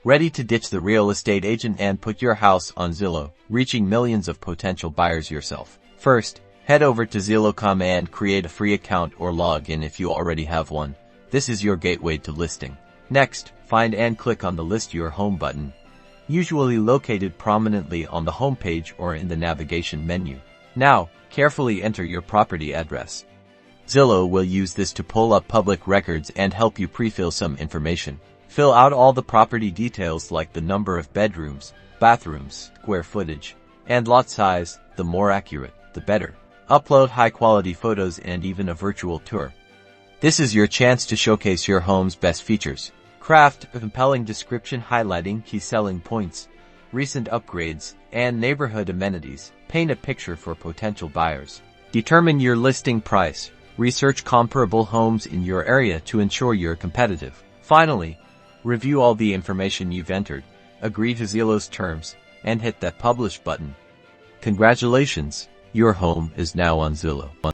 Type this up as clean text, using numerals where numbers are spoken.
Ready to ditch the real estate agent and put your house on Zillow, reaching millions of potential buyers yourself? First, head over to Zillow.com and create a free account or log in if you already have one. This is your gateway to listing. Next, find and click on the List Your Home button, usually located prominently on the home page or in the navigation menu. Now, carefully enter your property address. Zillow will use this to pull up public records and help you pre-fill some information. Fill out all the property details like the number of bedrooms, bathrooms, square footage, and lot size. The more accurate, the better. Upload high-quality photos and even a virtual tour. This is your chance to showcase your home's best features. Craft a compelling description highlighting key selling points, recent upgrades, and neighborhood amenities. Paint a picture for potential buyers. Determine your listing price. Research comparable homes in your area to ensure you're competitive. Finally, review all the information you've entered, agree to Zillow's terms, and hit that publish button. Congratulations, your home is now on Zillow.